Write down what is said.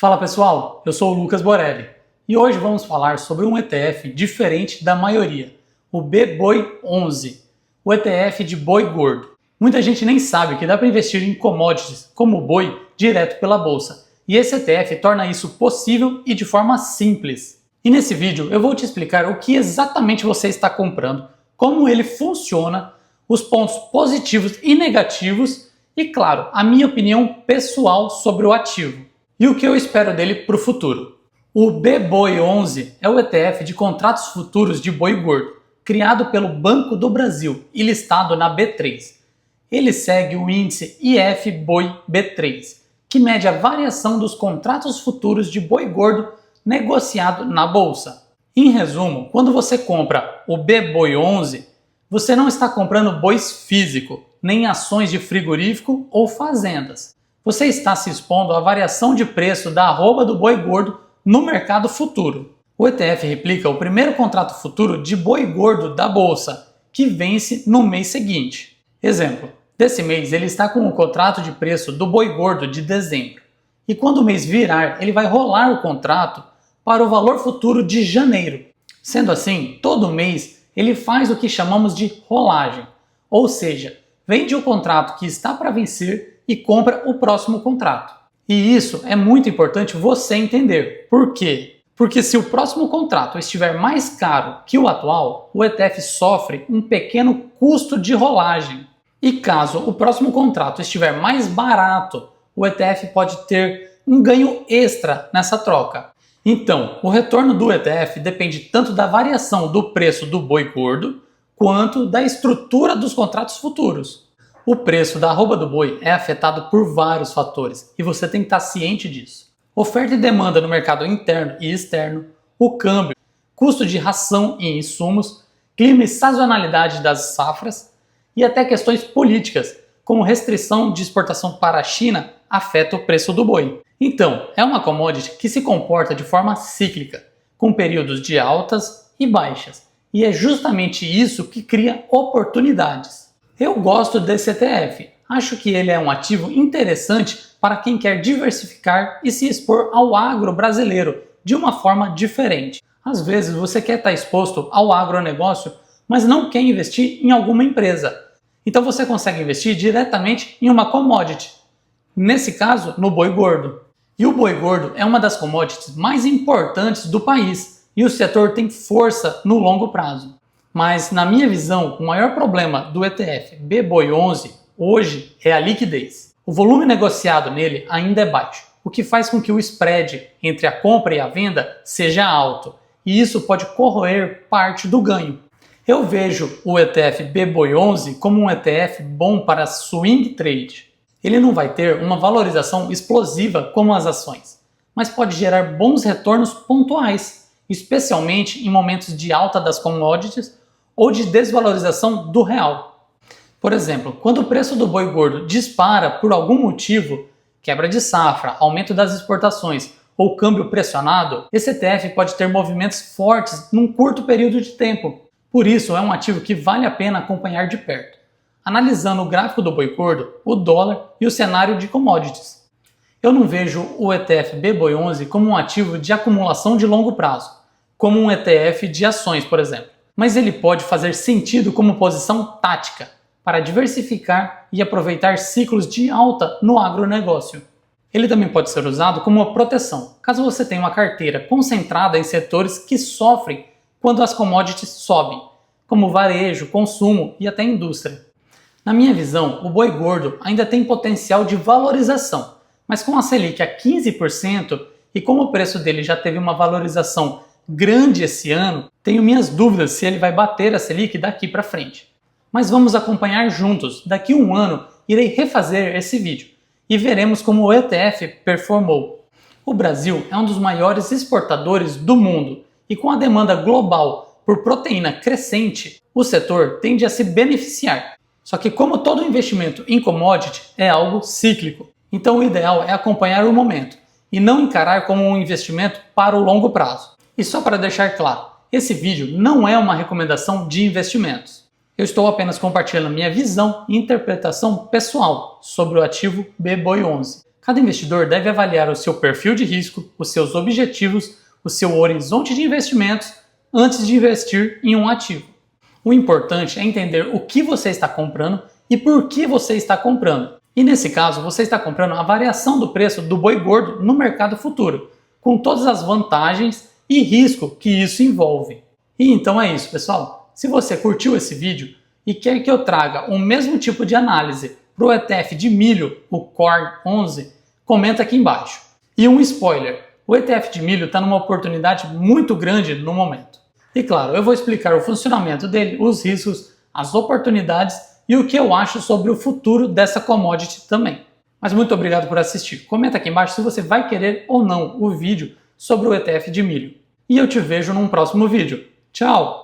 Fala pessoal, eu sou o Lucas Borelli e hoje vamos falar sobre um ETF diferente da maioria, o BBOI11, o ETF de boi gordo. Muita gente nem sabe que dá para investir em commodities como o boi direto pela bolsa e esse ETF torna isso possível e de forma simples. E nesse vídeo eu vou te explicar o que exatamente você está comprando, como ele funciona, os pontos positivos e negativos e, claro, a minha opinião pessoal sobre o ativo. E o que eu espero dele para o futuro? O BBOI11 é o ETF de contratos futuros de boi gordo, criado pelo Banco do Brasil e listado na B3. Ele segue o índice IFBOI-B3, que mede a variação dos contratos futuros de boi gordo negociado na bolsa. Em resumo, quando você compra o BBOI11, você não está comprando bois físico, nem ações de frigorífico ou fazendas. Você está se expondo à variação de preço da arroba do boi gordo no mercado futuro. O ETF replica o primeiro contrato futuro de boi gordo da bolsa, que vence no mês seguinte. Exemplo, desse mês ele está com o contrato de preço do boi gordo de dezembro. E quando o mês virar, ele vai rolar o contrato para o valor futuro de janeiro. Sendo assim, todo mês ele faz o que chamamos de rolagem, ou seja, vende o contrato que está para vencer e compra o próximo contrato. E isso é muito importante você entender. Por quê? Porque se o próximo contrato estiver mais caro que o atual, o ETF sofre um pequeno custo de rolagem. E caso o próximo contrato estiver mais barato, o ETF pode ter um ganho extra nessa troca. Então, o retorno do ETF depende tanto da variação do preço do boi gordo, quanto da estrutura dos contratos futuros. O preço da arroba do boi é afetado por vários fatores e você tem que estar ciente disso. Oferta e demanda no mercado interno e externo, o câmbio, custo de ração e insumos, clima e sazonalidade das safras e até questões políticas, como restrição de exportação para a China, afeta o preço do boi. Então, é uma commodity que se comporta de forma cíclica, com períodos de altas e baixas, e é justamente isso que cria oportunidades. Eu gosto desse ETF, acho que ele é um ativo interessante para quem quer diversificar e se expor ao agro brasileiro de uma forma diferente. Às vezes você quer estar exposto ao agronegócio, mas não quer investir em alguma empresa. Então você consegue investir diretamente em uma commodity, nesse caso no boi gordo. E o boi gordo é uma das commodities mais importantes do país e o setor tem força no longo prazo. Mas, na minha visão, o maior problema do ETF BBOI11 hoje é a liquidez. O volume negociado nele ainda é baixo, o que faz com que o spread entre a compra e a venda seja alto, e isso pode corroer parte do ganho. Eu vejo o ETF BBOI11 como um ETF bom para swing trade. Ele não vai ter uma valorização explosiva como as ações, mas pode gerar bons retornos pontuais, especialmente em momentos de alta das commodities ou de desvalorização do real. Por exemplo, quando o preço do boi gordo dispara por algum motivo, quebra de safra, aumento das exportações ou câmbio pressionado, esse ETF pode ter movimentos fortes num curto período de tempo. Por isso, é um ativo que vale a pena acompanhar de perto, analisando o gráfico do boi gordo, o dólar e o cenário de commodities. Eu não vejo o ETF BBOI11 como um ativo de acumulação de longo prazo, como um ETF de ações, por exemplo. Mas ele pode fazer sentido como posição tática para diversificar e aproveitar ciclos de alta no agronegócio. Ele também pode ser usado como uma proteção, caso você tenha uma carteira concentrada em setores que sofrem quando as commodities sobem, como varejo, consumo e até indústria. Na minha visão, o boi gordo ainda tem potencial de valorização, mas com a Selic a 15% e como o preço dele já teve uma valorização grande esse ano, tenho minhas dúvidas se ele vai bater a Selic daqui para frente. Mas vamos acompanhar juntos. Daqui a um ano irei refazer esse vídeo e veremos como o ETF performou. O Brasil é um dos maiores exportadores do mundo e com a demanda global por proteína crescente, o setor tende a se beneficiar. Só que como todo investimento em commodity é algo cíclico, então o ideal é acompanhar o momento e não encarar como um investimento para o longo prazo. E só para deixar claro, esse vídeo não é uma recomendação de investimentos. Eu estou apenas compartilhando minha visão e interpretação pessoal sobre o ativo BBOI11. Cada investidor deve avaliar o seu perfil de risco, os seus objetivos, o seu horizonte de investimentos antes de investir em um ativo. O importante é entender o que você está comprando e por que você está comprando. E nesse caso, você está comprando a variação do preço do boi gordo no mercado futuro, com todas as vantagens e risco que isso envolve. E então é isso, pessoal. Se você curtiu esse vídeo e quer que eu traga o mesmo tipo de análise para o ETF de milho, o Corn 11, comenta aqui embaixo. E um spoiler, o ETF de milho está numa oportunidade muito grande no momento. E claro, eu vou explicar o funcionamento dele, os riscos, as oportunidades e o que eu acho sobre o futuro dessa commodity também. Mas muito obrigado por assistir. Comenta aqui embaixo se você vai querer ou não o vídeo sobre o ETF de milho. E eu te vejo num próximo vídeo. Tchau!